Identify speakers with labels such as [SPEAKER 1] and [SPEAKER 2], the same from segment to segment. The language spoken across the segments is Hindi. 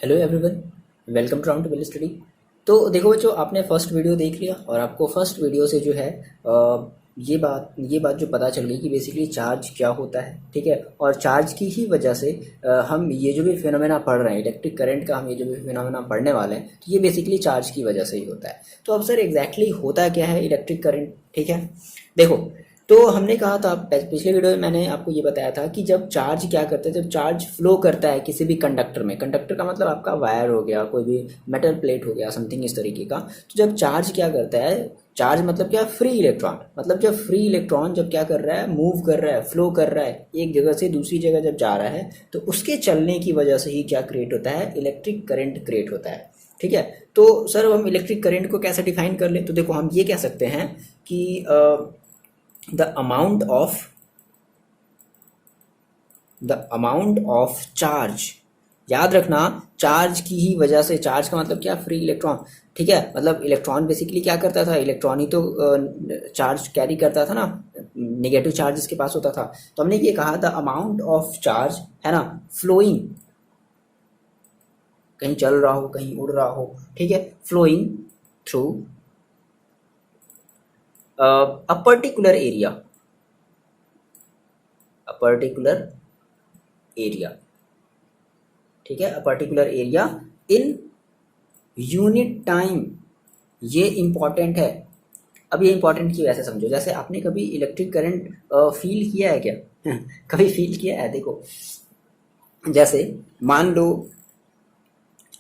[SPEAKER 1] Hello everyone, welcome to round table study. तो देखो बच्चों, आपने फर्स्ट वीडियो देख लिया और आपको फर्स्ट वीडियो से जो है ये बात जो पता चल गई कि बेसिकली चार्ज क्या होता है। ठीक है, और चार्ज की ही वजह से हम ये जो भी फिनोमेना पढ़ रहे हैं, इलेक्ट्रिक करंट का हम ये जो भी फिनोमेना पढ़ने वाले हैं, तो ये बेसिकली चार्ज की वजह से ही होता है। तो अब सर एग्जैक्टली होता क्या है इलेक्ट्रिक करंट? ठीक है, देखो, तो हमने कहा था पिछले वीडियो में, मैंने आपको ये बताया था कि जब चार्ज क्या करता है, जब चार्ज फ्लो करता है किसी भी कंडक्टर में, कंडक्टर का मतलब आपका वायर हो गया, कोई भी मेटल प्लेट हो गया, समथिंग इस तरीके का। तो जब चार्ज क्या करता है, चार्ज मतलब क्या, फ्री इलेक्ट्रॉन, मतलब जब फ्री इलेक्ट्रॉन जब क्या कर रहा है, मूव कर रहा है, फ्लो कर रहा है एक जगह से दूसरी जगह जब जा रहा है, तो उसके चलने की वजह से ही क्या क्रिएट होता है, इलेक्ट्रिक करंट क्रिएट होता है। ठीक है, तो सर हम इलेक्ट्रिक करंट को कैसे डिफाइन कर ले? तो देखो, हम ये कह सकते हैं कि द अमाउंट ऑफ चार्ज, याद रखना, चार्ज की ही वजह से, चार्ज का मतलब क्या, फ्री इलेक्ट्रॉन। ठीक है, मतलब इलेक्ट्रॉन बेसिकली क्या करता था, इलेक्ट्रॉन ही तो चार्ज कैरी करता था ना, नेगेटिव चार्ज इसके पास होता था। तो हमने ये कहा द अमाउंट ऑफ चार्ज, है ना, फ्लोइंग, कहीं चल रहा हो, कहीं उड़ रहा हो, ठीक है, flowing through a particular area, a particular area, ठीक है, a particular area in unit time. ये इंपॉर्टेंट है। अब ये इंपॉर्टेंट की वैसे समझो, जैसे आपने कभी इलेक्ट्रिक करंट फील किया है क्या? कभी फील किया है? देखो, जैसे मान लो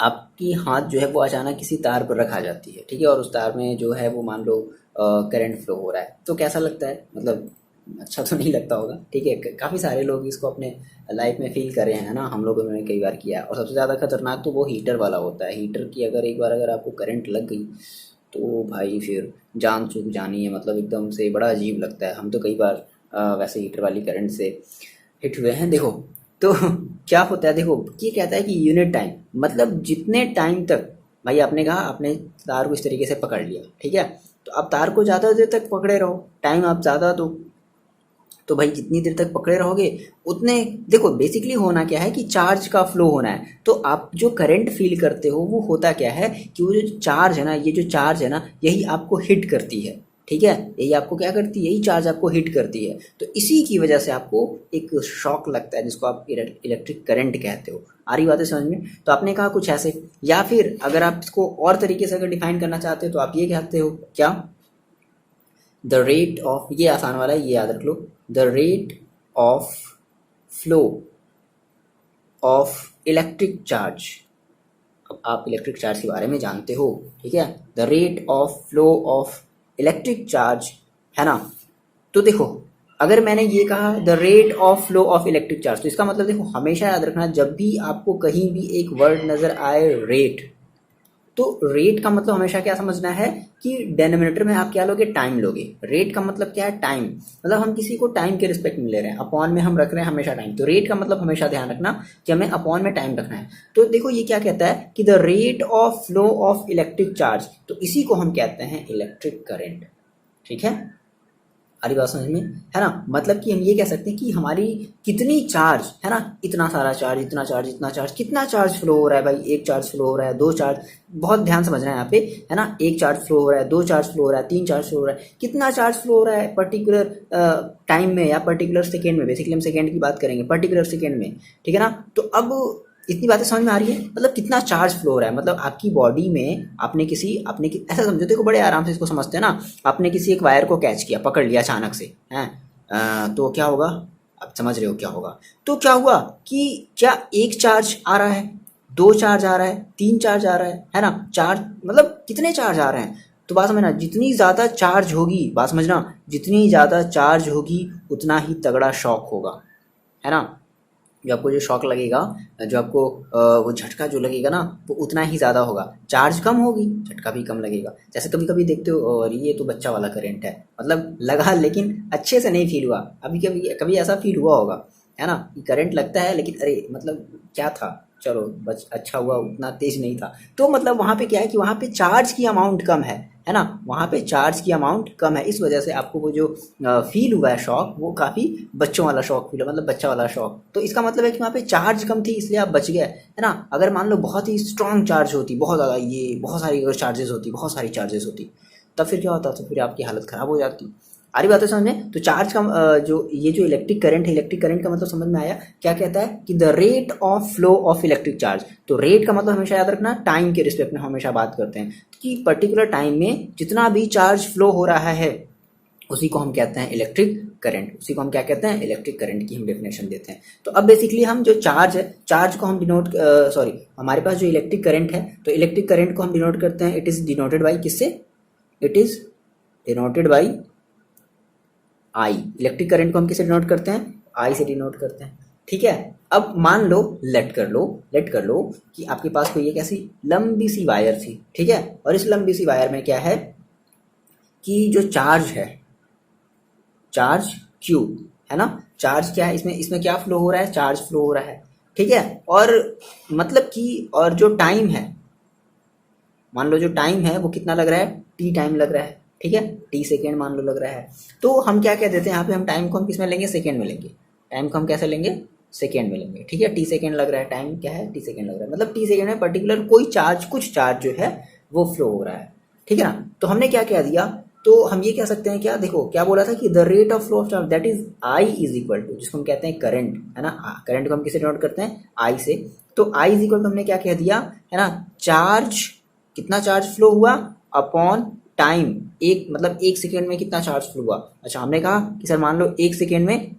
[SPEAKER 1] आपकी हाथ जो है वो अचानक किसी तार पर रखा जाती है, ठीक है, और उस तार में जो है वो मान लो करंट फ्लो हो रहा है, तो कैसा लगता है? मतलब अच्छा तो नहीं लगता होगा। ठीक है, काफ़ी सारे लोग इसको अपने लाइफ में फील करे हैं ना, हम लोगों ने कई बार किया है। और सबसे ज़्यादा खतरनाक तो वो हीटर वाला होता है। हीटर की अगर एक बार अगर आपको करंट लग गई तो भाई फिर जान चूक जानी है, मतलब एकदम से बड़ा अजीब लगता है। हम तो कई बार वैसे हीटर वाली करंट से हिट हुए हैं। देखो, तो क्या होता है, देखो ये कहता है कि यूनिट टाइम, मतलब जितने टाइम तक, भाई आपने कहा आपने तार को इस तरीके से पकड़ लिया, ठीक है, तो आप तार को ज़्यादा देर तक पकड़े रहो, टाइम आप ज़्यादा दो, तो भाई जितनी देर तक पकड़े रहोगे उतने, देखो बेसिकली होना क्या है कि चार्ज का फ्लो होना है। तो आप जो करंट फील करते हो वो होता क्या है कि वो जो चार्ज है ना, ये जो चार्ज है ना, यही आपको हिट करती है। ठीक है, यही आपको क्या करती है, यही चार्ज आपको हिट करती है। तो इसी की वजह से आपको एक शॉक लगता है, जिसको आप इलेक्ट्रिक करंट कहते हो। आ रही बातें समझ में? तो आपने कहा कुछ ऐसे, या फिर अगर आप इसको और तरीके से अगर डिफाइन करना चाहते हो तो आप ये कहते हो क्या, द रेट ऑफ, ये आसान वाला है, ये याद रख लो, the rate of flow of electric charge. अब आप इलेक्ट्रिक चार्ज के बारे में जानते हो, ठीक है, the rate of flow of electric charge, है ना। तो देखो, अगर मैंने ये कहा the rate of flow of electric charge, तो इसका मतलब देखो, हमेशा याद रखना, जब भी आपको कहीं भी एक वर्ड नजर आए रेट, तो रेट का मतलब हमेशा क्या समझना है कि डेनोमिनेटर में आप क्या लोगे, टाइम लोगे। रेट का मतलब क्या है, टाइम, मतलब हम किसी को टाइम के रिस्पेक्ट में ले रहे हैं, अपॉन में हम रख रहे हैं हमेशा टाइम। तो रेट का मतलब हमेशा ध्यान रखना कि हमें अपॉन में टाइम रखना है। तो देखो ये क्या कहता है कि the rate of flow of electric charge, तो इसी को हम कहते हैं इलेक्ट्रिक करेंट। ठीक है, हमारी बात समझ में, है ना। मतलब कि हम ये कह सकते हैं कि हमारी कितनी चार्ज है ना, इतना सारा चार्ज, इतना चार्ज, इतना चार्ज, कितना चार्ज फ्लो हो रहा है भाई, एक चार्ज फ्लो हो रहा है, दो चार्ज, बहुत ध्यान समझना है यहाँ पे, है ना, एक चार्ज फ्लो हो रहा है, दो चार्ज फ्लो हो रहा है, तीन चार्ज फ्लो हो रहा है, कितना चार्ज फ्लो हो रहा है पर्टिकुलर टाइम में या पर्टिकुलर सेकेंड में। बेसिकली हम सेकेंड की बात करेंगे, पर्टिकुलर सेकेंड में, ठीक है ना। तो अब इतनी बातें समझ में आ रही है, मतलब कितना चार्ज फ्लो हो रहा है, मतलब आपकी बॉडी में ऐसा समझो, देखो बड़े आराम से इसको समझते हैं ना। आपने किसी एक वायर को कैच किया, पकड़ लिया अचानक से, हैं, तो क्या होगा, आप समझ रहे हो क्या होगा। तो क्या हुआ कि क्या एक चार्ज आ रहा है, दो चार्ज आ रहा है, तीन चार्ज आ रहा है ना, चार्ज मतलब कितने चार्ज आ रहे हैं। तो बात समझना, जितनी ज़्यादा चार्ज होगी, बात समझना, जितनी ज़्यादा चार्ज होगी उतना ही तगड़ा शॉक होगा, है ना। जो आपको जो शॉक लगेगा, जो आपको वो झटका जो लगेगा ना, वो उतना ही ज़्यादा होगा। चार्ज कम होगी, झटका भी कम लगेगा। जैसे कभी कभी देखते हो, और ये तो बच्चा वाला करंट है, मतलब लगा लेकिन अच्छे से नहीं फील हुआ। अभी कभी कभी ऐसा फील हुआ होगा, है ना, कि करंट लगता है लेकिन अरे मतलब क्या था, चलो बच अच्छा हुआ, उतना तेज नहीं था। तो मतलब वहाँ पे क्या है कि वहाँ पे चार्ज की अमाउंट कम है ना, वहाँ पे चार्ज की अमाउंट कम है, इस वजह से आपको वो जो फील हुआ है शॉक, वो काफ़ी बच्चों वाला शॉक फील हुआ, मतलब बच्चा वाला शॉक। तो इसका मतलब है कि वहाँ पे चार्ज कम थी, इसलिए आप बच गए, है ना। अगर मान लो बहुत ही स्ट्रांग चार्ज होती, बहुत ज़्यादा, ये बहुत सारी अगर चार्जेस होती, बहुत सारी चार्जेस होती, तब फिर क्या होता, तो फिर आपकी हालत ख़राब हो जाती। आ रही बात है समझ में। तो चार्ज का जो ये जो इलेक्ट्रिक करंट है, इलेक्ट्रिक करंट का मतलब समझ में आया, क्या कहता है कि the rate of flow of electric charge. तो रेट का मतलब हमेशा याद रखना, टाइम के रिस्पेक्ट में हमेशा बात करते हैं कि पर्टिकुलर टाइम में जितना भी चार्ज फ्लो हो रहा है उसी को हम कहते हैं इलेक्ट्रिक करंट, उसी को हम क्या कहते हैं, इलेक्ट्रिक करंट की हम डेफिनेशन देते हैं। तो अब बेसिकली हम जो चार्ज है, चार्ज को हम डिनोट सॉरी हमारे पास जो इलेक्ट्रिक करंट है, तो इलेक्ट्रिक करंट को हम डिनोट करते हैं, इट इज डिनोटेड बाई किससे, it is denoted by I. Electric current को हम किससे डिनोट करते हैं, आई से डिनोट करते हैं, ठीक है। अब मान लो, लेट कर लो कि आपके पास कोई एक ऐसी लंबी सी वायर थी, ठीक है, और इस लंबी सी वायर में क्या है कि जो चार्ज है, चार्ज क्यू, है ना, चार्ज क्या है, इसमें इसमें क्या फ्लो हो रहा है, चार्ज फ्लो हो रहा है, ठीक है। और मतलब कि और जो टाइम है, मान लो जो टाइम है वो कितना लग रहा है, टी टाइम लग रहा है, ठीक है, टी सेकेंड मान लो लग रहा है। तो हम क्या कह देते हैं यहाँ पे, हम टाइम को हम किस में लेंगे, सेकेंड में लेंगे, टाइम को हम कैसे लेंगे, सेकेंड में लेंगे, ठीक है। टी सेकेंड लग रहा है, टाइम क्या है, टी सेकेंड लग रहा है, मतलब टी सेकेंड में पर्टिकुलर कोई चार्ज, कुछ चार्ज जो है वो फ्लो हो रहा है, ठीक है ना। तो हमने क्या कह दिया, तो हम ये कह सकते हैं क्या, देखो क्या बोला था कि the rate of flow of charge that is I is equal to, जिसको हम कहते हैं करंट, है ना, करंट को हम किससे डिनोट करते हैं, आई से। तो आई इज इक्वल टू हमने क्या कह दिया, है ना, चार्ज, कितना चार्ज फ्लो हुआ अपॉन टाइम, एक मतलब एक सेकेंड में कितना चार्ज फ्लो हुआ। अच्छा हमने कहा कि सर मान लो एक सेकेंड में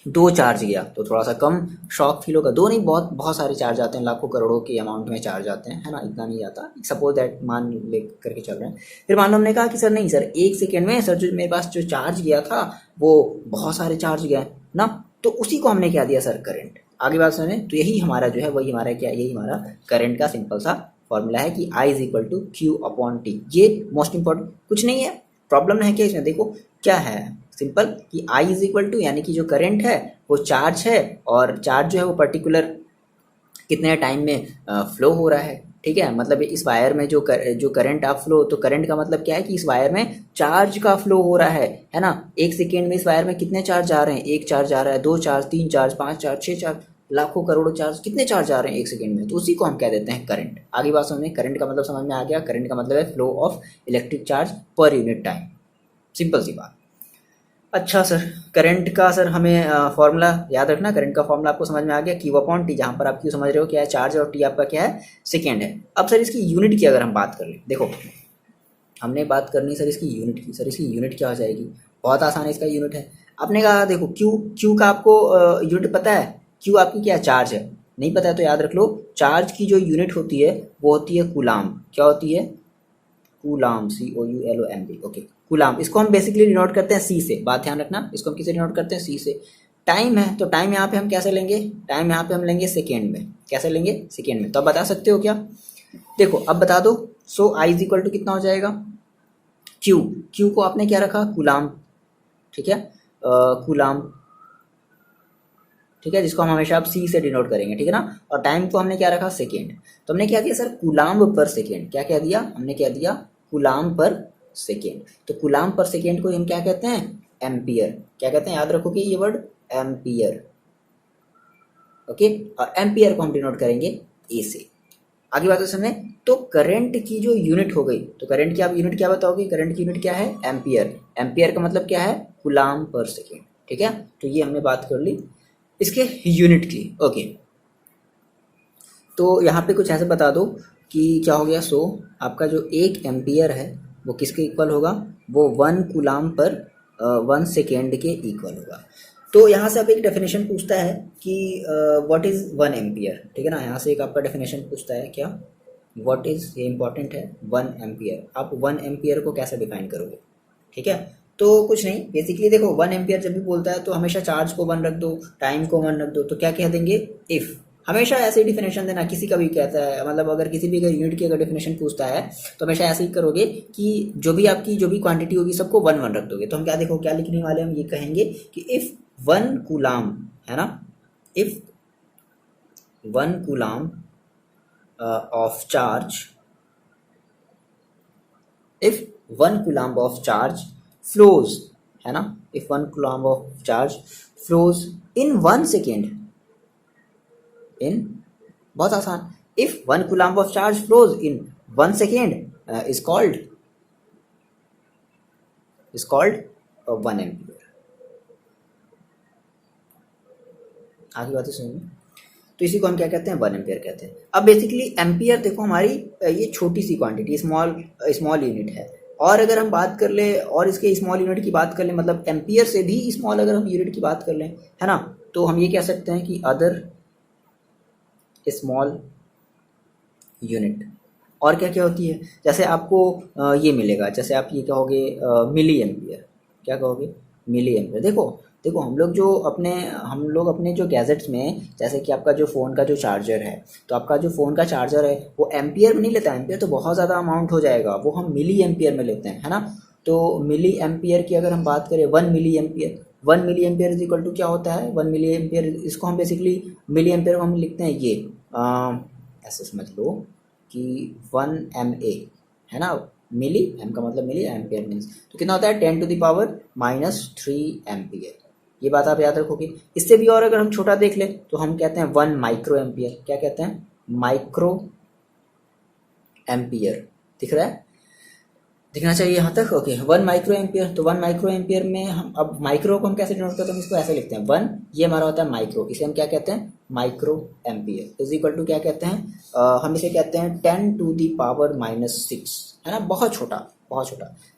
[SPEAKER 1] 2 चार्ज गया तो थोड़ा सा कम शॉक फील होगा, 2 नहीं, बहुत बहुत सारे चार्ज आते हैं, लाखों करोड़ों के अमाउंट में चार्ज आते हैं, है ना, इतना नहीं आता, सपोज दैट मान ले करके चल रहे हैं। फिर मान लो हमने कहा कि सर नहीं सर, एक सेकेंड में सर जो मेरे पास जो चार्ज गया था वो बहुत सारे चार्ज गए ना, तो उसी को हमने क्या दिया सर, करंट। आगे बात सुने, तो यही हमारा जो है, वही हमारा क्या, यही हमारा करंट का सिंपल सा फॉर्मूला है कि I is equal to Q upon T. ये मोस्ट इंपॉर्टेंट, कुछ नहीं है, प्रॉब्लम है क्या इसमें, देखो क्या है, सिंपल कि I इज इक्वल टू, यानी कि जो करंट है वो चार्ज है, और चार्ज जो है वो पर्टिकुलर कितने टाइम में फ्लो हो रहा है, ठीक है। मतलब इस वायर में जो करंट आप फ्लो, तो करंट का मतलब क्या है कि इस वायर में चार्ज का फ्लो हो रहा है ना। एक सेकेंड में इस वायर में कितने चार्ज जा रहे हैं, एक चार्ज जा रहा है, 2 चार्ज, 3 चार्ज, 5 चार्ज, 6 चार्ज, लाखों करोड़ों चार्ज, कितने चार्ज आ रहे हैं एक सेकेंड में, तो उसी को हम कह देते हैं करंट। आगे बात समझ में, करंट का मतलब समझ में आ गया, करंट का मतलब है flow of electric charge per unit time, simple सी बात। अच्छा सर, करंट का सर हमें फॉर्मूला याद रखना, करंट का फॉर्मूला आपको समझ में आ गया, क्यू अपॉन टी, जहाँ पर आप क्यू समझ रहे हो क्या है, चार्ज, और टी आपका क्या है, सेकेंड है। अब सर इसकी यूनिट की अगर हम बात कर लें, देखो हमने बात करनी सर इसकी यूनिट की, सर इसकी यूनिट क्या हो जाएगी, बहुत आसान है, इसका यूनिट है, आपने कहा देखो क्यू, क्यू का आपको यूनिट पता है, क्यू आपकी क्या चार्ज है, नहीं पता है तो याद रख लो, चार्ज की जो यूनिट होती है वो होती है कूलाम, क्या होती है, कूलाम, COULOMB, ओके, कूलाम। इसको हम बेसिकली डिनोट करते हैं सी से, बात ध्यान रखना, इसको हम किसे डिनोट करते हैं, सी से। टाइम है तो टाइम यहाँ पे हम कैसे लेंगे, टाइम यहाँ पे हम लेंगे सेकेंड में, कैसे लेंगे, सेकेंड में। तो आप बता सकते हो क्या, देखो अब बता दो। सो आई इज इक्वल टू कितना हो जाएगा, क्यू, क्यू को आपने क्या रखा, कूलाम, ठीक है, कूलाम, ठीक है, जिसको हम हमेशा आप सी से डिनोट करेंगे, ठीक है ना। और टाइम को हमने क्या रखा, सेकेंड। तो हमने क्या दिया सर, कूलाम पर सेकेंड, क्या क्या दिया हमने, क्या दिया, कूलाम पर सेकेंड। तो कूलाम पर सेकेंड को हम क्या कहते हैं, एम्पियर, क्या कहते हैं, याद रखोगे ये वर्ड, एम्पियर, ओके। और एम्पियर को हम डिनोट करेंगे ए से। आगे बात है समझे, तो करंट की जो यूनिट हो गई, तो करंट की आप यूनिट क्या बताओगे, करंट की यूनिट क्या है, एम्पियर, एम्पियर का मतलब क्या है, कूलाम पर सेकेंड, ठीक है। तो ये हमने बात कर ली इसके यूनिट की, ओके। तो यहाँ पे कुछ ऐसे बता दो कि क्या हो गया, सो आपका जो 1 एम्पियर है वो किसके इक्वल होगा, वो 1 कूलाम पर 1 सेकेंड के इक्वल होगा। तो यहाँ से आप एक डेफिनेशन पूछता है कि व्हाट इज़ 1 एम्पियर, ठीक है ना, यहाँ से एक आपका डेफिनेशन पूछता है क्या, व्हाट इज़, ये इंपॉर्टेंट है, 1 एम्पियर, आप 1 एम्पियर को कैसे डिफाइन करोगे, ठीक है। तो कुछ नहीं, बेसिकली देखो 1 एम्पियर जब भी बोलता है तो हमेशा चार्ज को 1 रख दो, टाइम को 1 रख दो, तो क्या कह देंगे, इफ़, हमेशा ऐसे ही डिफिनेशन देना, किसी का भी कहता है, मतलब अगर किसी भी अगर यूनिट की अगर डिफिनेशन पूछता है तो हमेशा ऐसे ही करोगे कि जो भी आपकी जो भी क्वांटिटी होगी सबको 1 1 रख दोगे। तो हम क्या, देखो क्या लिखने वाले, हम ये कहेंगे कि इफ़ 1 कूलाम, है ना, if 1 coulomb of charge, if 1 coulomb of charge flows, है ना, if 1 coulomb of charge flows in 1 second, in, बहुत आसान, if 1 coulomb of charge flows in 1 second is called 1 ampere। आगे बातें सुनिए। तो इसी को हम क्या कहते हैं, 1 एम्पियर कहते हैं। अब बेसिकली एम्पियर देखो हमारी ये छोटी सी क्वांटिटी, स्मॉल यूनिट है। और अगर हम बात कर ले और इसके स्मॉल यूनिट की बात कर लें, मतलब एम्पियर से भी स्मॉल अगर हम यूनिट की बात कर लें, है ना, तो हम ये कह सकते हैं कि अदर स्मॉल यूनिट। और क्या क्या होती है, जैसे आपको ये मिलेगा, जैसे आप ये कहोगे मिली एम्पियर। क्या कहोगे, मिली एम्पियर। देखो हम लोग अपने जो गैजेट्स में, जैसे कि आपका जो फ़ोन का जो चार्जर है, तो आपका जो फ़ोन का चार्जर है वो एम्पियर में नहीं लेता है, एम्पियर तो बहुत ज़्यादा अमाउंट हो जाएगा, वो हम मिली एम्पियर में लेते हैं, है ना। तो मिली एम्पियर की अगर हम बात करें, 1 milli ampere is equal to क्या होता है, 1 मिली एम्पियर, इसको हम बेसिकली मिली एम्पियर को हम लिखते हैं ये ऐसे समझ लो कि 1 MA, है ना, मिली, एम का मतलब मिली, एम्पियर मीन्स, तो कितना होता है 10⁻³ एम्पियर। ये बात आप याद रखोगे। इससे भी और अगर हम छोटा देख लें तो हम कहते हैं 1 माइक्रो एम्पियर। क्या कहते हैं, माइक्रो एम्पियर। दिख रहा है, दिखना चाहिए यहाँ तक, ओके। 1 माइक्रो एम्पियर, तो 1 माइक्रो एम्पियर में हम अब माइक्रो को हम कैसे डिनोट करते हैं, हम इसको ऐसे लिखते हैं 1, ये हमारा होता है माइक्रो, इसे हम क्या कहते हैं, micro ampere is equal to क्या कहते हैं, हम इसे कहते हैं 10⁻⁻⁶, है ना, बहुत छोटा।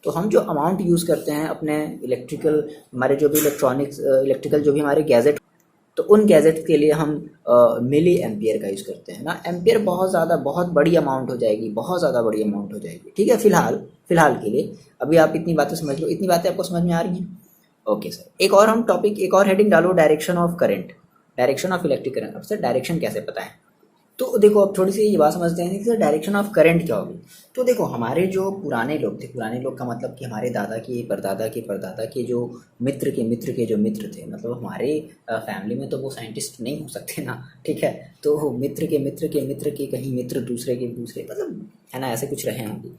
[SPEAKER 1] तो हम जो अमाउंट यूज़ करते हैं अपने इलेक्ट्रिकल, हमारे जो भी इलेक्ट्रिकल जो भी हमारे गैजेट, तो उन गैजेट के लिए हम मिली एम्पियर का यूज़ करते हैं ना। एम्पियर बहुत बड़ी अमाउंट हो जाएगी, बहुत ज़्यादा बड़ी अमाउंट हो जाएगी, ठीक है। फिलहाल के लिए अभी आप इतनी बातें समझ लो, इतनी बातें आपको समझ में आ रही हैं, ओके सर। एक और हेडिंग डालो, direction of current, direction of electric current. अब सर डायरेक्शन कैसे पता है, तो देखो अब थोड़ी सी ये बात समझते हैं कि सर डायरेक्शन ऑफ करंट क्या होगी। तो देखो हमारे जो पुराने लोग थे, पुराने लोग का मतलब कि हमारे दादा के परदादा के जो मित्र के जो मित्र थे, मतलब हमारे फैमिली में तो वो साइंटिस्ट नहीं हो सकते ना, ठीक है। तो मित्र के कहीं मित्र दूसरे के दूसरे, मतलब है ना, ऐसे कुछ रहे होंगे।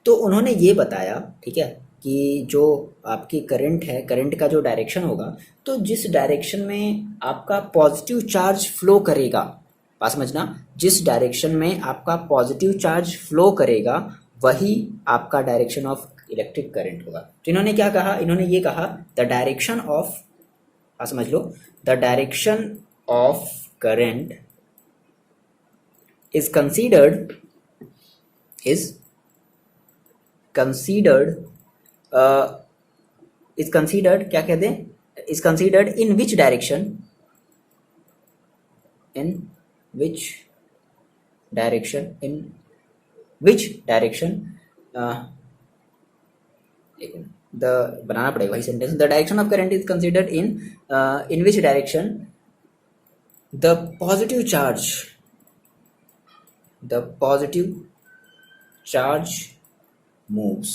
[SPEAKER 1] तो उन्होंने ये बताया, ठीक है, कि जो आपकी करंट है, करंट का जो डायरेक्शन होगा, तो जिस डायरेक्शन में आपका पॉजिटिव चार्ज फ्लो करेगा, बात समझना, जिस डायरेक्शन में आपका पॉजिटिव चार्ज फ्लो करेगा वही आपका डायरेक्शन ऑफ इलेक्ट्रिक करंट होगा। तो इन्होंने क्या कहा, इन्होंने ये कहा द डायरेक्शन ऑफ, समझ लो, the direction of current is considered क्या कहते हैं, is considered in which direction, बनाना पड़ेगा वही sentence, the direction of current is considered in which direction the positive charge moves.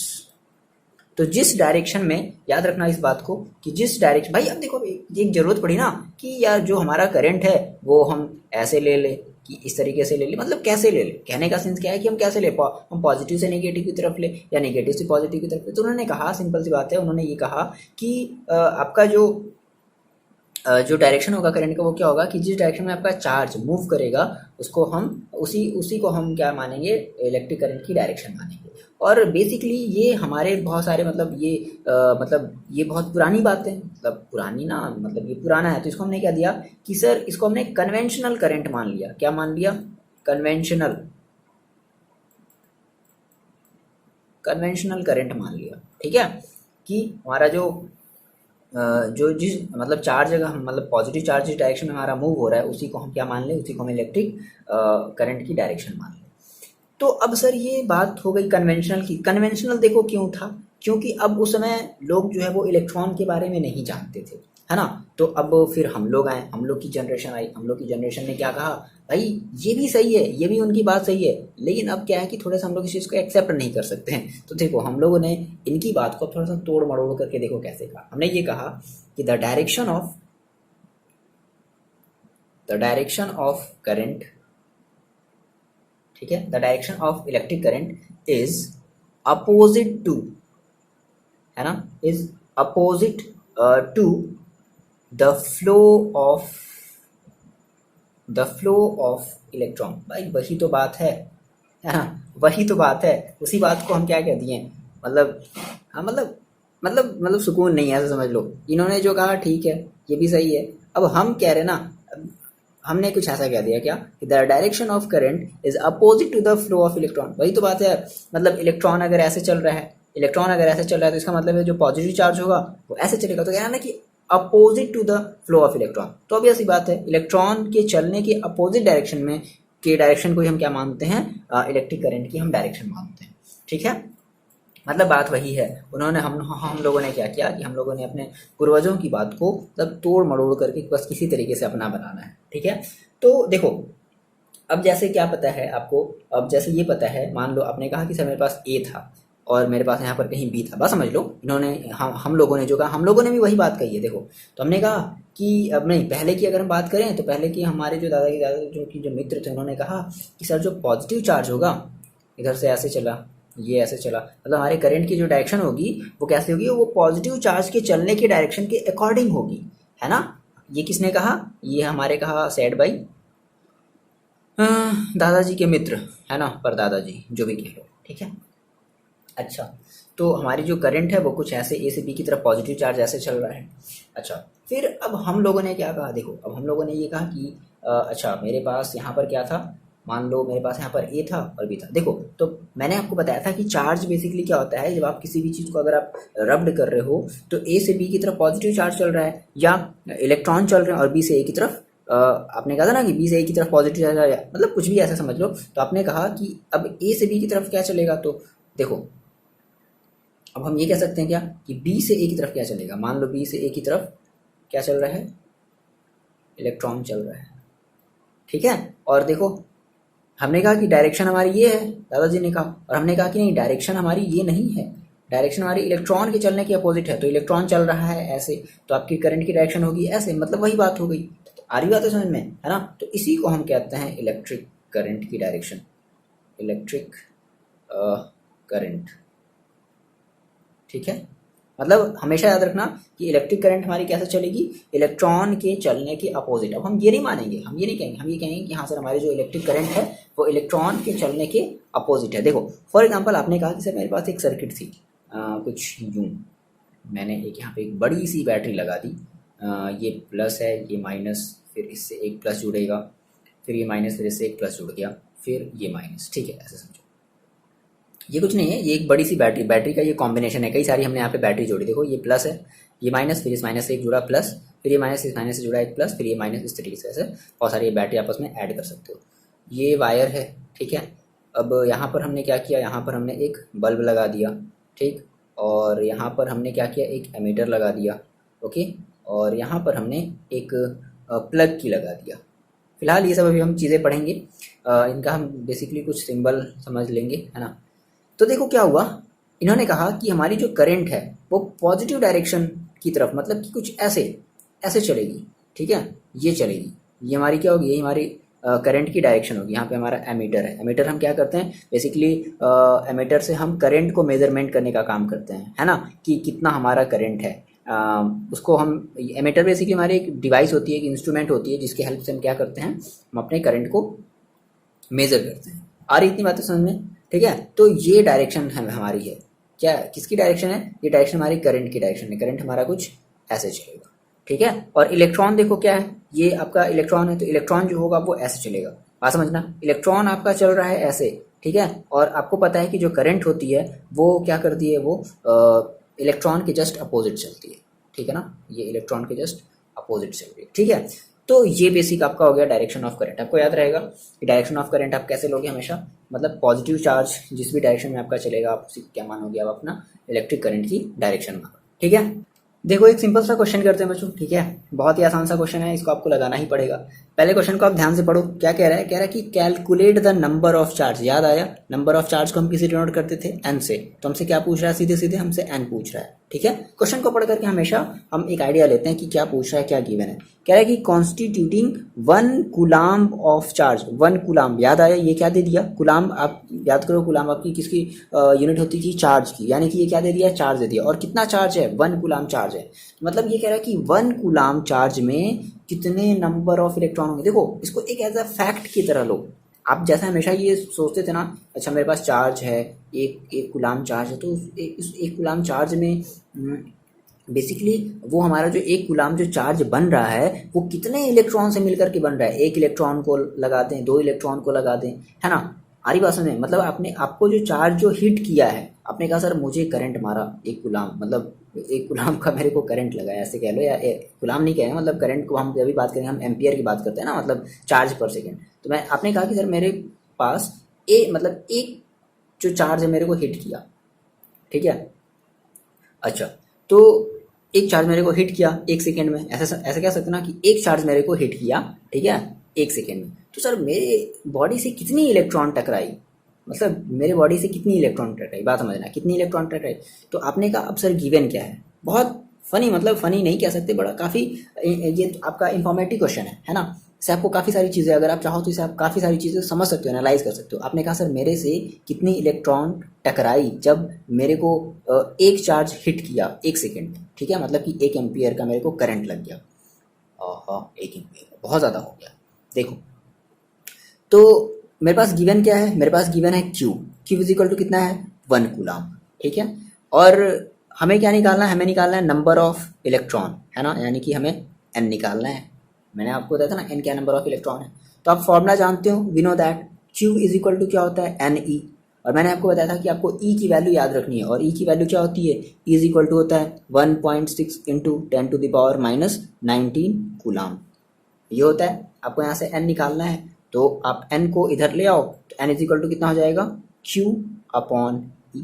[SPEAKER 1] तो जिस डायरेक्शन में, याद रखना इस बात को, कि जिस डायरेक्शन, भाई अब देखो ये जरूरत पड़ी ना कि यार जो हमारा करंट है वो हम ऐसे ले ले कि इस तरीके से ले ले, मतलब कैसे ले ले, कहने का सेंस क्या है कि हम कैसे ले, हम पॉजिटिव से नेगेटिव की तरफ ले या नेगेटिव से पॉजिटिव की तरफ ले। तो उन्होंने कहा, सिंपल सी बात है, उन्होंने ये कहा कि आपका जो डायरेक्शन होगा करंट का वो क्या होगा कि जिस डायरेक्शन में आपका चार्ज मूव करेगा उसको हम उसी को हम क्या मानेंगे, इलेक्ट्रिक करंट की डायरेक्शन मानेंगे। और बेसिकली ये हमारे बहुत सारे मतलब ये बहुत पुरानी बात है, मतलब पुरानी ना, मतलब ये पुराना है, तो इसको हमने क्या दिया कि सर इसको हमने कन्वेंशनल करंट मान लिया। क्या मान लिया, कन्वेंशनल करंट मान लिया, ठीक है, कि हमारा जो जिस मतलब चार्ज अगर मतलब पॉजिटिव चार्ज जिस डायरेक्शन में हमारा मूव हो रहा है उसी को हम क्या मान लें, उसी को हम इलेक्ट्रिक करंट की डायरेक्शन मान लें। तो अब सर ये बात हो गई कन्वेंशनल की। कन्वेंशनल देखो क्यों था, क्योंकि अब उस समय लोग जो है वो इलेक्ट्रॉन के बारे में नहीं जानते थे, है ना। तो अब फिर हम लोग आए, हम लोग की जनरेशन आई, हम लोग की जनरेशन ने क्या कहा, भाई ये भी सही है, ये भी उनकी बात सही है, लेकिन अब क्या है कि थोड़ा सा हम लोग इस चीज़ को एक्सेप्ट नहीं कर सकते हैं। तो देखो हम लोगों ने इनकी बात को थोड़ा सा तोड़ मड़ोड़ करके देखो कैसे कहा। हमने ये कहा कि the direction of the direction of current, ठीक है, the direction of electric current is opposite to, है ना, is opposite to the flow of, the flow of electron. भाई वही तो बात है ना, वही तो बात है, उसी बात को हम क्या कह दिए, मतलब हाँ मतलब सुकून नहीं है, ऐसा समझ लो। इन्होंने जो कहा ठीक है, ये भी सही है। अब हम कह रहे ना, हमने कुछ ऐसा कह दिया क्या कि the direction of current is opposite to the flow of electron. वही तो बात है, मतलब इलेक्ट्रॉन अगर ऐसे चल रहा है, इलेक्ट्रॉन अगर ऐसे चल रहा है तो इसका मतलब है जो पॉजिटिव चार्ज होगा वो ऐसे चलेगा। तो कहना ना कि opposite to the flow of electron, तो अब ऐसी बात है, इलेक्ट्रॉन के चलने के अपोजिट डायरेक्शन में के डायरेक्शन को ही हम क्या मानते हैं, इलेक्ट्रिक करंट की हम डायरेक्शन मानते हैं। ठीक है, मतलब बात वही है। उन्होंने हम लोगों ने क्या किया कि हम लोगों ने अपने पूर्वजों की बात को मतलब तोड़ मरोड़ करके बस किसी तरीके से अपना बनाना है। ठीक है, तो देखो अब जैसे क्या पता है आपको, अब जैसे ये पता है, मान लो आपने कहा कि सर मेरे पास ए था और मेरे पास यहाँ पर कहीं बी था, बस समझ लो इन्होंने हम लोगों ने जो कहा, हम लोगों ने भी वही बात कही है। देखो तो हमने कहा कि अब नहीं, पहले की अगर हम बात करें तो पहले की हमारे जो दादा जो मित्र थे उन्होंने कहा कि सर जो पॉजिटिव चार्ज होगा इधर से ऐसे चला, ये ऐसे चला, मतलब हमारे करंट की जो डायरेक्शन होगी वो कैसे होगी, वो पॉजिटिव चार्ज के चलने की डायरेक्शन के अकॉर्डिंग होगी, है ना। ये किसने कहा, ये हमारे कहा सेड बाई दादाजी के मित्र, है ना, पर दादाजी जो भी कह लो। ठीक है, अच्छा, तो हमारी जो करंट है वो कुछ ऐसे ए से बी की तरफ पॉजिटिव चार्ज ऐसे चल रहा है। अच्छा, फिर अब हम लोगों ने क्या कहा, देखो अब हम लोगों ने ये कहा कि अच्छा मेरे पास यहाँ पर क्या था, मान लो मेरे पास यहाँ पर ए था और बी था। देखो तो मैंने आपको बताया था कि चार्ज बेसिकली क्या होता है, जब आप किसी भी चीज़ को अगर आप रब्ड कर रहे हो तो ए से बी की तरफ पॉजिटिव चार्ज चल रहा है या इलेक्ट्रॉन चल रहे हैं और बी से ए की तरफ आपने कहा था ना कि बी से ए की तरफ पॉजिटिव चार्ज आया, मतलब कुछ भी ऐसा समझ लो। तो आपने कहा कि अब ए से बी की तरफ क्या चलेगा, तो देखो अब हम ये कह सकते हैं क्या कि बी से ए की तरफ क्या चलेगा, मान लो बी से ए की तरफ क्या चल रहा है, इलेक्ट्रॉन चल रहा है। ठीक है, और देखो हमने कहा कि डायरेक्शन हमारी ये है, दादाजी ने कहा, और हमने कहा कि नहीं डायरेक्शन हमारी ये नहीं है, डायरेक्शन हमारी इलेक्ट्रॉन के चलने के अपोजिट है। तो इलेक्ट्रॉन चल रहा है ऐसे, तो आपकी करंट की डायरेक्शन होगी ऐसे, मतलब वही बात हो गई। तो आ रही बात है समझ में, है ना। तो इसी को हम कहते हैं इलेक्ट्रिक करंट की डायरेक्शन, इलेक्ट्रिक करंट। ठीक है, मतलब हमेशा याद रखना कि इलेक्ट्रिक करंट हमारी कैसे चलेगी, इलेक्ट्रॉन के चलने के अपोजिट। अब हम ये नहीं मानेंगे, हम ये नहीं कहेंगे, हम ये कहेंगे कि हाँ सर हमारी जो इलेक्ट्रिक करंट है वो इलेक्ट्रॉन के चलने के अपोजिट है। देखो फॉर एग्जांपल आपने कहा कि सर मेरे पास एक सर्किट थी कुछ यूँ, मैंने एक यहाँ पे एक बड़ी सी बैटरी लगा दी, ये प्लस है ये माइनस, फिर इससे एक प्लस जुड़ेगा, फिर ये माइनस, फिर इससे एक प्लस जुड़ गया, फिर ये माइनस। ठीक है, ऐसे समझो, ये कुछ नहीं है, ये एक बड़ी सी बैटरी का ये कॉम्बिनेशन है, कई सारी हमने यहाँ पे बैटरी जोड़ी। देखो ये प्लस है, ये माइनस, फिर इस माइनस से एक जुड़ा प्लस, फिर ये माइनस, इस माइनस से जुड़ा एक प्लस, फिर ये माइनस, इस तरीके से ऐसे बहुत सारी बैटरी आपस में ऐड कर सकते हो। ये वायर है, ठीक है। अब यहाँ पर हमने क्या किया, यहाँ पर हमने एक बल्ब लगा दिया, ठीक, और यहाँ पर हमने क्या किया, एक एमीटर लगा दिया, ओके, और यहाँ पर हमने एक प्लग की लगा दिया। फिलहाल ये सब अभी हम चीज़ें पढ़ेंगे, इनका हम बेसिकली कुछ सिंबल समझ लेंगे, है ना। तो देखो क्या हुआ, इन्होंने कहा कि हमारी जो करंट है वो पॉजिटिव डायरेक्शन की तरफ, मतलब कि कुछ ऐसे ऐसे चलेगी। ठीक है, ये चलेगी, ये हमारी क्या होगी, ये हमारी करंट की डायरेक्शन होगी। यहाँ पे हमारा एमीटर है, एमीटर हम क्या करते हैं बेसिकली, एमीटर से हम करंट को मेजरमेंट करने का काम करते हैं, है ना, कि कितना हमारा करंट है। उसको हम, एमीटर बेसिकली हमारी एक डिवाइस होती है, एक इंस्ट्रूमेंट होती है जिसकी हेल्प से हम क्या करते हैं, हम अपने करंट को मेजर करते हैं। आ रही इतनी बातें समझ में, ठीक है। तो ये डायरेक्शन हमारी है, क्या किसकी डायरेक्शन है, ये डायरेक्शन हमारी करंट की डायरेक्शन है। करंट हमारा कुछ ऐसे चलेगा, ठीक है। और इलेक्ट्रॉन देखो क्या है, ये आपका इलेक्ट्रॉन है, तो इलेक्ट्रॉन जो होगा वो ऐसे चलेगा। बात समझना, इलेक्ट्रॉन आपका चल रहा है ऐसे, ठीक है, और आपको पता है कि जो करंट होती है वो क्या करती है, वो इलेक्ट्रॉन के जस्ट अपोजिट चलती है, ठीक है ना, ये इलेक्ट्रॉन के जस्ट अपोजिट चल रही है, ठीक है। तो ये बेसिक आपका हो गया डायरेक्शन ऑफ करंट। आपको याद रहेगा कि डायरेक्शन ऑफ करंट आप कैसे लोगे हमेशा, मतलब पॉजिटिव चार्ज जिस भी डायरेक्शन में आपका चलेगा आप उसी क्या मानोगे, आप अपना इलेक्ट्रिक करंट की डायरेक्शन मानो, ठीक है। देखो एक सिंपल सा क्वेश्चन करते हैं बच्चों, ठीक है, बहुत ही आसान सा क्वेश्चन है, इसको आपको लगाना ही पड़ेगा। पहले क्वेश्चन को आप ध्यान से पढ़ो, क्या कह रहा है, कह रहा है कि calculate the number of charge. याद आया, नंबर ऑफ चार्ज को हम किसी डिनोट करते थे एन से, तो हमसे क्या पूछ रहा है, सीधे सीधे हमसे एन पूछ रहा है। ठीक है, क्वेश्चन को पढ़ करके हमेशा हम एक आइडिया लेते हैं कि क्या पूछ रहा है, क्या गिवन है। कह रहा है कि constituting 1 coulomb of charge. 1 coulomb, याद आया ये क्या दे दिया, कूलाम्ब, आप याद करो कूलाम्ब आपकी किसकी यूनिट होती थी, चार्ज की, यानी कि ये क्या दे दिया, चार्ज दे दिया। और कितना चार्ज है, 1 कूलाम्ब चार्ज है। मतलब ये कह रहा है कि 1 कूलाम्ब चार्ज में कितने नंबर ऑफ इलेक्ट्रॉन होंगे। देखो इसको एक एज अ फैक्ट की तरह लो। आप जैसा हमेशा ये सोचते थे ना, अच्छा मेरे पास चार्ज है, एक कूलाम्ब चार्ज है, तो उस 1 कूलाम्ब चार्ज में बेसिकली वो हमारा जो 1 कूलाम्ब जो चार्ज बन रहा है वो कितने इलेक्ट्रॉन से मिलकर के बन रहा है। 1 इलेक्ट्रॉन को लगा दें, 2 इलेक्ट्रॉन को लगा दें, है ना। आरी बात में मतलब आपने आपको जो चार्ज जो हिट किया है, आपने कहा सर मुझे करंट मारा 1 कूलाम्ब, मतलब 1 कूलाम्ब का मेरे को करंट लगा, ऐसे कह लो, या कूलाम्ब नहीं कहेंगे, मतलब करंट को हम जब भी बात करेंगे हम एम्पियर की बात करते हैं ना, मतलब चार्ज पर सेकेंड। तो मैं आपने कहा कि सर मेरे पास मतलब एक जो चार्ज है मेरे को हिट किया, ठीक है। अच्छा, तो एक चार्ज मेरे को हिट किया 1 सेकेंड में, ऐसा ऐसा कह सकते ना कि एक चार्ज मेरे को हिट किया, ठीक है, 1 सेकेंड में। तो सर मेरे बॉडी से कितनी इलेक्ट्रॉन टकराई, मतलब मेरे बॉडी से कितनी इलेक्ट्रॉन टकराई, बात समझना, कितनी इलेक्ट्रॉन टकराई। तो आपने कहा अब सर गिवन क्या है, बहुत फनी, मतलब फनी नहीं कह सकते, बड़ा काफ़ी ये आपका इंफॉर्मेटिव क्वेश्चन है ना। इससे आपको काफ़ी सारी चीज़ें, अगर आप चाहो तो इसे आप काफ़ी सारी चीज़ें समझ सकते हो, एनालाइज कर सकते हो। आपने कहा सर मेरे से कितनी इलेक्ट्रॉन टकराई जब मेरे को एक चार्ज हिट किया 1 सेकेंड में, ठीक है, मतलब कि 1 एम्पियर का मेरे को करंट लग गया। हाँ, 1 एम्पियर बहुत ज़्यादा हो गया। देखो तो मेरे पास गिवन क्या है, मेरे पास गिवन है Q। Q is equal to कितना है, 1 कूलाम्ब, ठीक है। और हमें क्या निकालना है, हमें निकालना है नंबर ऑफ इलेक्ट्रॉन, है ना, यानी कि हमें N निकालना है। मैंने आपको बताया था ना N क्या नंबर ऑफ इलेक्ट्रॉन है। तो आप फॉर्मूला जानते हो, we know that Q is equal to क्या होता है, NE। और मैंने आपको बताया था कि आपको E की वैल्यू याद रखनी है, और E की वैल्यू क्या होती है, E इज इक्वल टू होता है 1.6 इंटू 10⁻⁻19 कूलाम्ब। ये होता है, आपको यहाँ से n निकालना है, तो आप n को इधर ले आओ, तो n इज इक्वल टू कितना हो जाएगा, Q अपॉन E,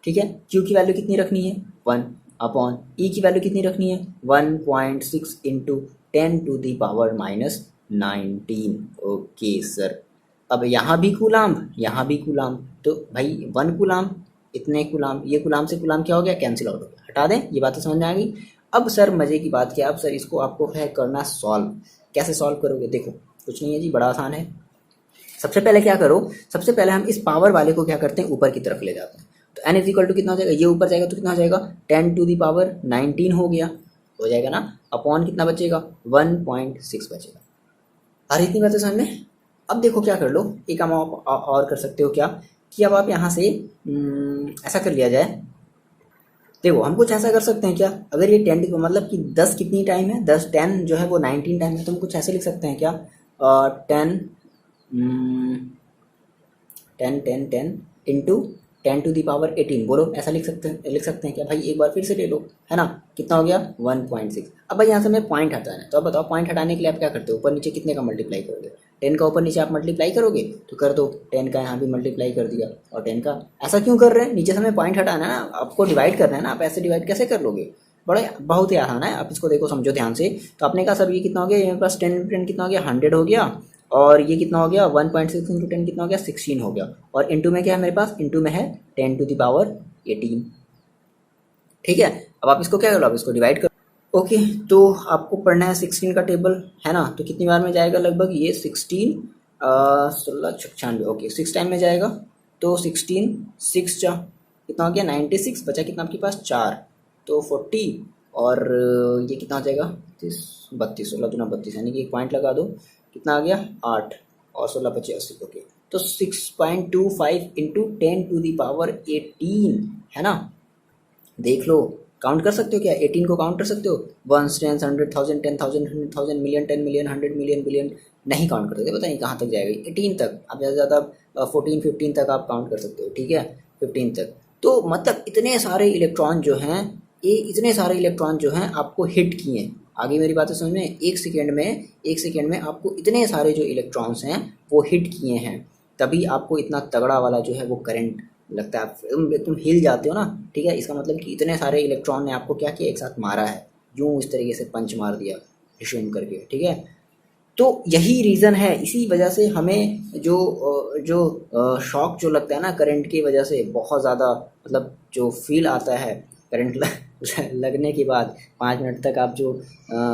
[SPEAKER 1] ठीक है। Q की वैल्यू कितनी रखनी है, 1 अपॉन E की वैल्यू कितनी रखनी है, 1.6 इंटू 10⁻⁻19। ओके सर, अब यहाँ भी कूलाम्ब, यहाँ भी कूलाम्ब, तो भाई 1 कूलाम्ब, इतने कूलाम्ब, ये कूलाम्ब से कूलाम्ब क्या हो गया, कैंसिल आउट हो गया, हटा दें, ये बातें समझ में आ गई। अब सर मजे की बात क्या, अब सर इसको आपको है करना सॉल्व। कैसे सॉल्व करोगे, देखो कुछ नहीं है जी, बड़ा आसान है। सबसे पहले क्या करो, सबसे पहले हम इस पावर वाले को क्या करते हैं, ऊपर की तरफ ले जाते हैं। तो n इज इक्वल टू कितना हो जाएगा, ये ऊपर जाएगा तो कितना हो जाएगा, 10⁻19 हो जाएगा ना, अपॉन कितना बचेगा, 1.6 बचेगा। अरे इतनी बातें समझ में। अब देखो क्या कर लो, एक काम आप और कर सकते हो क्या, कि अब आप यहाँ से ऐसा कर लिया जाए। देखो हम कुछ ऐसा कर सकते हैं क्या, अगर ये 10 मतलब कि 10 कितनी टाइम है, 10 जो है वो 19 टाइम है, तो हम कुछ ऐसे लिख सकते हैं क्या, 10 10 इंटू 10⁻18, बोलो ऐसा लिख सकते हैं क्या भाई, एक बार फिर से ले लो, है ना, कितना हो गया, 1.6। अब भाई यहाँ से हमें पॉइंट हटाना है, तो अब बताओ पॉइंट हटाने के लिए आप क्या करते हो, ऊपर नीचे कितने का मल्टीप्लाई करोगे, 10 का ऊपर नीचे आप मल्टीप्लाई करोगे, तो कर दो, 10 का यहाँ भी मल्टीप्लाई कर दिया, और 10 का, ऐसा क्यों कर रहे हैं, नीचे से हमें पॉइंट हटाना है ना, आपको डिवाइड करना है ना, आप ऐसे डिवाइड कैसे कर लोगे, बड़े बहुत ही आसान है, आप इसको देखो समझो ध्यान से। तो आपने कहा सर ये कितना हो गया, ये मेरे पास 10 कितना हो गया, 100 हो गया, और ये कितना हो गया, 1.6 इंटू 10 कितना हो गया, 16 हो गया, और इंटू में क्या है मेरे पास, इंटू में है 10⁻18, ठीक है। अब आप इसको क्या करो, आप इसको डिवाइड करो। ओके, तो आपको पढ़ना है 16 का टेबल, है ना, तो कितनी बार में जाएगा लगभग ये 16, 16 ओके 6 टाइम में जाएगा, तो 16 6 जा कितना हो गया, 96, बचा कितना आपके पास 4, तो 40, और ये कितना हो जाएगा, 32, 16 दूना 32, यानी कि एक पॉइंट लगा दो, कितना आ गया 8, और 16 पचे 80, ओके। तो 6.25 इंटू 10⁻18, है ना, देख लो, काउंट कर सकते हो क्या, 18 को काउंट कर सकते हो, 1 10 100 1000 10,000 100,000 मिलियन 10 मिलियन 100 मिलियन बिलियन, नहीं काउंट कर सकते, पता नहीं कहाँ तक जाएगा, 18 तक, आप ज़्यादा से ज़्यादा 14 15 तक आप काउंट कर सकते हो, ठीक है, 15 तक। तो मतलब इतने सारे इलेक्ट्रॉन जो हैं, ये इतने सारे इलेक्ट्रॉन जो हैं आपको हिट किए हैं, आगे मेरी बातें समझ में, एक सेकेंड में आपको इतने सारे जो इलेक्ट्रॉन्स हैं वो हिट किए हैं, तभी आपको इतना तगड़ा वाला जो है वो करंट लगता है, आप तुम हिल जाते हो ना, ठीक है। इसका मतलब कि इतने सारे इलेक्ट्रॉन ने आपको क्या किया, एक साथ मारा है, यूं इस तरीके से पंच मार दिया रिश्यूम करके, ठीक है। तो यही रीज़न है, इसी वजह से हमें जो शॉक जो लगता है ना करंट की वजह से, बहुत ज़्यादा मतलब जो फील आता है करंट लगने के बाद 5 मिनट तक आप जो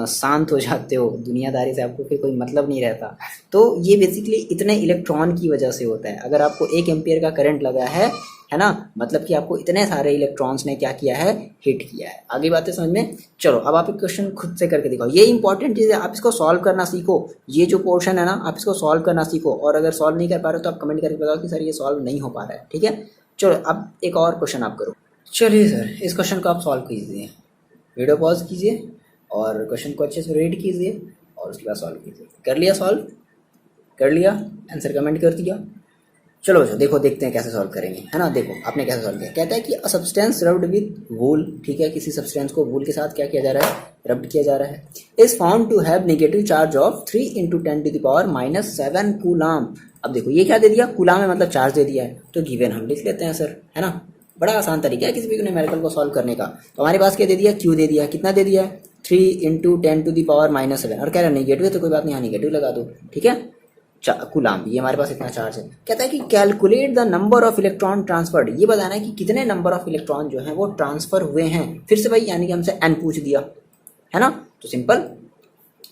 [SPEAKER 1] शांत हो जाते हो, दुनियादारी से आपको फिर कोई मतलब नहीं रहता। तो ये बेसिकली इतने इलेक्ट्रॉन की वजह से होता है। अगर आपको 1 एम्पियर का करंट लगा है ना, मतलब कि आपको इतने सारे इलेक्ट्रॉन्स ने क्या किया है, हिट किया है। आगे बातें समझ में। चलो अब आप एक क्वेश्चन खुद से करके दिखाओ, ये इंपॉर्टेंट चीज़ है, आप इसको सॉल्व करना सीखो। ये जो पोर्शन है ना, आप इसको सॉल्व करना सीखो, और अगर सॉल्व नहीं कर पा रहे हो तो आप कमेंट करके बताओ कि सर ये सॉल्व नहीं हो पा रहा है, ठीक है। चलो अब एक और क्वेश्चन आप करो। चलिए सर, इस क्वेश्चन को आप सॉल्व कीजिए, वीडियो पॉज कीजिए और क्वेश्चन को अच्छे से रीड कीजिए और उसके बाद सॉल्व कीजिए। कर लिया सॉल्व? कर लिया? आंसर कमेंट कर दिया? चलो बच्चों देखो, देखते हैं कैसे सॉल्व करेंगे, है ना। देखो आपने कैसे सॉल्व किया। कहता है कि अ सब्सटेंस रब्ड विद वूल, ठीक है, किसी सब्सटेंस को वूल के साथ क्या किया जा रहा है, रब्ड किया जा रहा है, is found to have negative charge of 3 × 10⁻⁷ coulomb. अब देखो ये क्या दे दिया, कूलाम है मतलब चार्ज दे दिया है, तो गिवन हम लिख लेते हैं सर, है ना। बड़ा आसान तरीका है किसी भी न्यूमेरिकल को सॉल्व करने का। तो हमारे पास क्या दे दिया, क्यू दे दिया, कितना दे दिया है 3 × 10⁻⁷, और कह रहा है नेगेटिव है तो कोई बात नहीं, यहाँ नेगेटिव लगा दो, ठीक है। कूलाम, ये हमारे पास इतना चार्ज है। कहता है कि calculate the number of electron transferred, ये बताना है कि कितने नंबर ऑफ इलेक्ट्रॉन जो हैं वो ट्रांसफर हुए हैं। फिर से भाई यानी कि हमसे एन पूछ दिया, है ना, तो सिंपल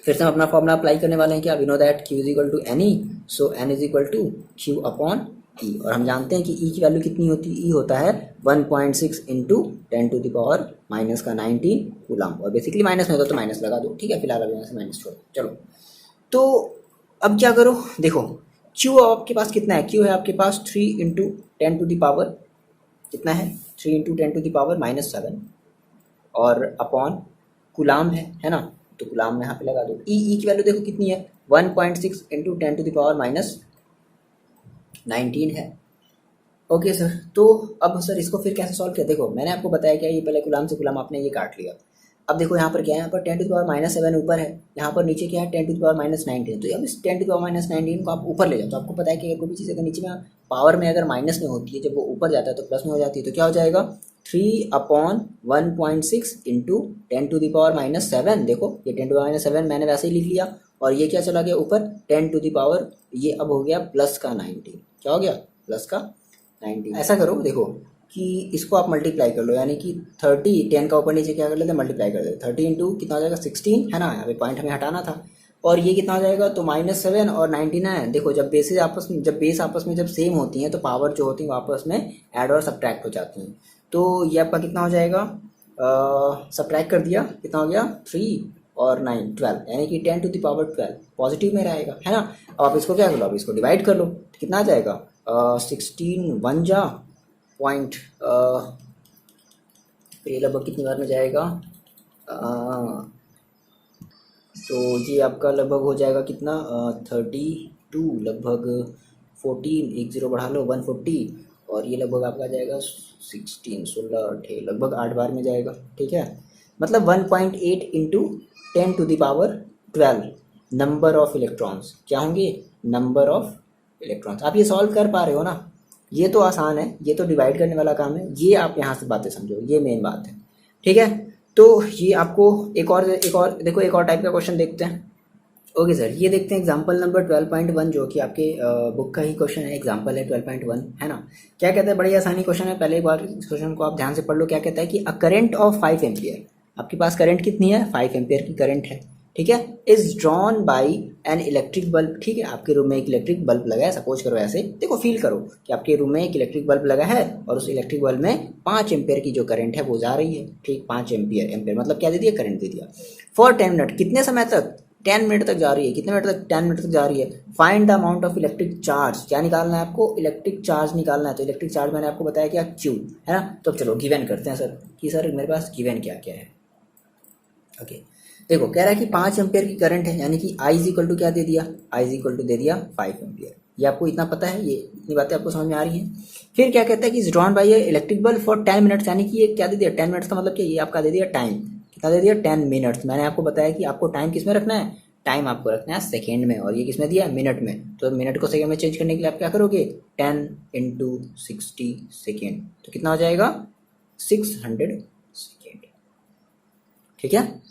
[SPEAKER 1] फिर से हम अपना फॉर्मूला अप्लाई करने वाले हैं। क्या, we know that Q is equal to n e, so n is equal to Q upon e. और हम जानते हैं कि ई की वैल्यू कितनी होती है, ई होता है 1.6 × 10⁻⁻⁹ कूलाम, और बेसिकली माइनस में होता तो माइनस लगा दो, ठीक है, फिलहाल अभी यहाँ से माइनस छोड़ो। चलो तो अब क्या करो, देखो Q आपके पास कितना है, Q है आपके पास 3 × 10⁻, कितना है 3 × 10⁻⁷, और अपॉन कूलाम है ना, तो कूलाम में यहाँ पे लगा दो। ई की वैल्यू देखो कितनी है, 1.6 × 10⁻⁹ है। ओके सर, तो अब सर इसको फिर कैसे सॉल्व किया। देखो मैंने आपको बताया क्या, ये पहले कूलाम से कूलाम आपने ये काट लिया। अब देखो यहाँ पर क्या है, यहाँ पर 10⁻⁷ ऊपर है, यहाँ पर नीचे क्या है 10⁻⁹ तो अब इस 10⁻⁹ को आप ऊपर ले जाओ, तो आपको पता है कि कोई भी चीज़ अगर नीचे में पावर में अगर माइनस में होती है, जब वो ऊपर जाता है तो प्लस में हो जाती है, तो क्या हो जाएगा 3/1.6 × 10⁻⁷। देखो ये 10⁻⁷ मैंने वैसे ही लिख लिया, और ये क्या चला गया ऊपर 10⁻, ये अब हो गया प्लस का 19, क्या हो गया प्लस का 19। ऐसा करो देखो कि इसको आप मल्टीप्लाई कर लो, यानी कि 30, 10 का ऊपर नीचे क्या कर लेते हैं, मल्टीप्लाई कर देते। 30 × कितना हो जाएगा 16, है ना, यहाँ पे पॉइंट हमें हटाना था, और ये कितना हो जाएगा तो -7 और 99। देखो जब बेस आपस में जब सेम होती हैं तो पावर जो होती है वो आपस में ऐड और सब्ट्रैक्ट हो जाती हैं। तो ये आपका कितना हो जाएगा, सब्ट्रैक्ट कर दिया, कितना हो गया 3 और 9 12, यानी कि 10⁻12 पॉजिटिव में रहेगा, है ना। अब आप इसको क्या कर लो, अब इसको डिवाइड कर लो, तो कितना आ जाएगा 16 1 जा पॉइंट, ये लगभग कितनी बार में जाएगा, तो ये आपका लगभग हो जाएगा कितना 32, लगभग 14, एक जीरो बढ़ा लो 140, और ये लगभग आपका जाएगा 16 16 8 लगभग 8 बार में जाएगा, ठीक है। मतलब 1.8 × 10⁻12 नंबर ऑफ इलेक्ट्रॉन्स क्या होंगे, नंबर ऑफ इलेक्ट्रॉन्स। आप ये सॉल्व कर पा रहे हो ना, ये तो आसान है, ये तो डिवाइड करने वाला काम है, ये आप यहाँ से बातें समझो, ये मेन बात है, ठीक है। तो ये आपको एक और देखो, एक और टाइप का क्वेश्चन देखते हैं। ओके सर, ये देखते हैं एग्जांपल नंबर 12.1, जो कि आपके बुक का ही क्वेश्चन है, एग्जांपल है 12.1, है ना। क्या कहता है, बड़ी आसानी क्वेश्चन है, पहले एक बार इस क्वेश्चन को आप ध्यान से पढ़ लो। क्या कहता है कि अ करंट ऑफ 5 एम्पियर, आपके पास करंट कितनी है 5 एम्पियर की करंट है, ठीक है, is drawn by an electric bulb, ठीक है। आपके रूम में एक इलेक्ट्रिक बल्ब लगा है, सपोज करो ऐसे, देखो फील करो कि आपके रूम में एक इलेक्ट्रिक बल्ब लगा है, और उस इलेक्ट्रिक बल्ब में 5 एम्पियर की जो करंट है वो जा रही है, ठीक, 5 एम्पियर मतलब क्या दे दिया, करंट दे दिया। फॉर 10 मिनट, कितने समय तक, 10 मिनट तक जा रही है, कितने मिनट तक 10 मिनट तक जा रही है। Find the amount of electric charge, क्या निकालना है आपको, इलेक्ट्रिक चार्ज निकालना है। तो इलेक्ट्रिक चार्ज मैंने आपको बताया क्या, Q, है ना। तो चलो गिवन करते हैं सर, कि सर मेरे पास गिवन क्या क्या है। ओके देखो, कह रहा है कि 5 एम्पियर की करंट है, यानी कि I इज इक्वल टू क्या दे दिया, I इज इक्वल टू दे दिया 5 एम्पियर। ये आपको इतना पता है, ये इतनी बातें आपको समझ में आ रही हैं। फिर क्या कहता है कि drawn by electric bulb for 10 minutes, यानी कि ये क्या दे दिया 10 मिनट्स का मतलब क्या, ये आपका दे दिया टाइम, कितना दे दिया 10 मिनट्स। मैंने आपको बताया कि आपको टाइम किस में रखना है, टाइम आपको रखना है सेकेंड में, और ये किस में दिया है, मिनट में। तो मिनट को सेकेंड में चेंज करने के लिए आप क्या करोगे, 10 × 60 सेकेंड, तो कितना हो जाएगा 600 सेकेंड, ठीक है।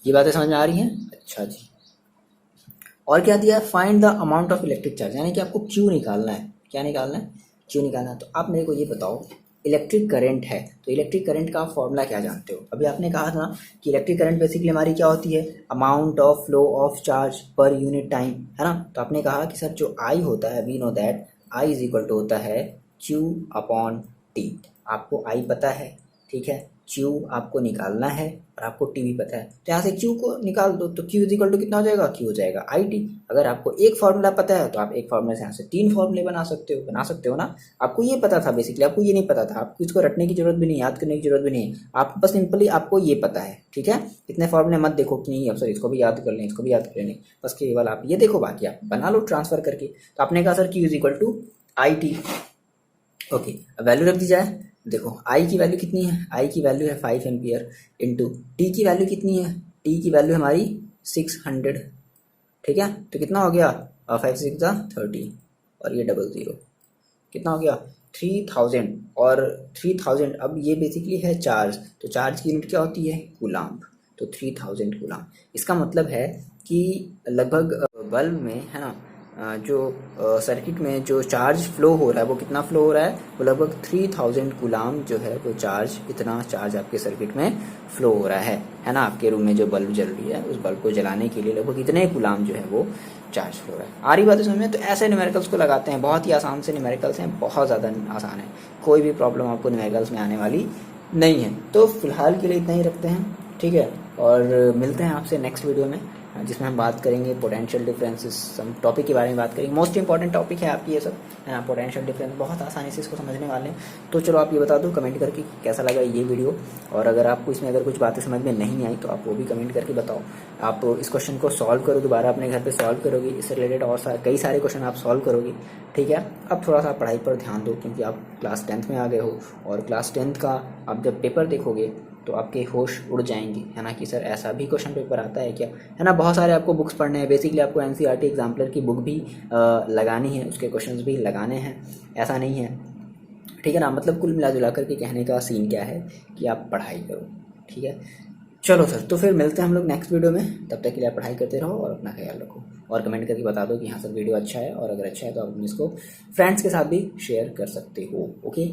[SPEAKER 1] ये बातें समझ में आ रही हैं, अच्छा जी। और क्या दिया है, find the amount of electric charge, यानी कि आपको क्यू निकालना है। क्या निकालना है? क्यू निकालना है। तो आप मेरे को ये बताओ, इलेक्ट्रिक करंट है तो इलेक्ट्रिक करंट का फॉर्मूला क्या जानते हो? अभी आपने कहा था ना कि इलेक्ट्रिक करंट बेसिकली हमारी क्या होती है, amount of flow of charge per unit time, है ना। तो आपने कहा कि सर जो आई होता है, we know that I is equal to होता है क्यू अपॉन टी। आपको आई पता है, ठीक है, क्यू आपको निकालना है और आपको टी भी पता है, तो यहाँ से क्यू को निकाल दो, तो क्यू इज इक्वल टू कितना हो जाएगा, क्यू हो जाएगा आई टी। अगर आपको एक फार्मूला पता है तो आप एक फार्मूला से यहाँ से 3 फार्मूले बना सकते हो ना। आपको ये पता था बेसिकली, आपको ये नहीं पता था, आपको इसको रटने की जरूरत भी नहीं, याद करने की जरूरत भी नहीं है, आप बस सिंपली आपको ये पता है, ठीक है। इतने फार्मूले मत देखो कि नहीं अब सर इसको भी याद कर लें, इसको भी याद कर लें, बस केवल आप ये देखो, बाकी आप बना लो ट्रांसफर करके। तो आपने कहा sir Q is equal to I T, okay. अब वैल्यू रख दी जाए, देखो आई की वैल्यू कितनी है, आई की वैल्यू है 5 एम्पियर, इंटू टी की वैल्यू कितनी है, टी की वैल्यू हमारी 600, ठीक है। तो कितना हो गया, 5 6 30 और ये 00, कितना हो गया 3000। और 3000 अब ये बेसिकली है चार्ज, तो चार्ज की यूनिट क्या होती है, कूलाम्ब। तो 3000 कूलाम्ब, इसका मतलब है कि लगभग बल्ब में, है ना, जो सर्किट में जो चार्ज फ्लो हो रहा है वो कितना फ्लो हो रहा है, वो लगभग 3000 कूलाम जो है वो चार्ज, इतना चार्ज आपके सर्किट में फ्लो हो रहा है ना। आपके रूम में जो बल्ब जल रही है उस बल्ब को जलाने के लिए लगभग इतने कूलाम जो है वो चार्ज फ्लो हो रहा है। आ रही बात है समझ में? तो ऐसे न्यूमेरिकल्स को लगाते हैं, बहुत ही आसान से न्यूमेरिकल्स हैं, बहुत ज़्यादा आसान है, कोई भी प्रॉब्लम आपको न्यूमेरिकल्स में आने वाली नहीं है। तो फिलहाल के लिए इतना ही रखते हैं, ठीक है, और मिलते हैं आपसे नेक्स्ट वीडियो में, जिसमें हम बात करेंगे पोटेंशियल डिफरेंसेस, हम टॉपिक के बारे में बात करेंगे। मोस्ट इंपॉर्टेंट टॉपिक है आपकी ये सब, है ना, पोटेंशियल डिफरेंस, बहुत आसानी से इसको समझने वाले हैं। तो चलो आप ये बता दो कमेंट करके कैसा लगा ये वीडियो, और अगर आपको इसमें अगर कुछ बातें समझ में नहीं आई तो आप वो भी कमेंट करके बताओ। आप इस क्वेश्चन को सॉल्व करो, दोबारा अपने घर पर सॉल्व करोगे, इससे रिलेटेड और कई सारे क्वेश्चन आप सॉल्व करोगे, ठीक है। अब थोड़ा सा पढ़ाई पर ध्यान दो, क्योंकि आप क्लास 10th में आ गए हो, और क्लास 10th का आप जब पेपर देखोगे तो आपके होश उड़ जाएंगे, है ना, कि सर ऐसा भी क्वेश्चन पेपर आता है क्या, है ना। बहुत सारे आपको बुक्स पढ़ने हैं, बेसिकली आपको एनसीईआरटी एग्जाम्पलर की बुक भी लगानी है, उसके क्वेश्चंस भी लगाने हैं, ऐसा नहीं है, ठीक है ना। मतलब कुल मिला जुला करके कहने का सीन क्या है कि आप पढ़ाई करो, ठीक है। चलो सर, तो फिर मिलते हैं हम लोग नेक्स्ट वीडियो में, तब तक के लिए आप पढ़ाई करते रहो और अपना ख्याल रखो, और कमेंट करके बता दो कि हाँ सर वीडियो अच्छा है, और अगर अच्छा है तो आप इसको फ्रेंड्स के साथ भी शेयर कर सकते हो, ओके।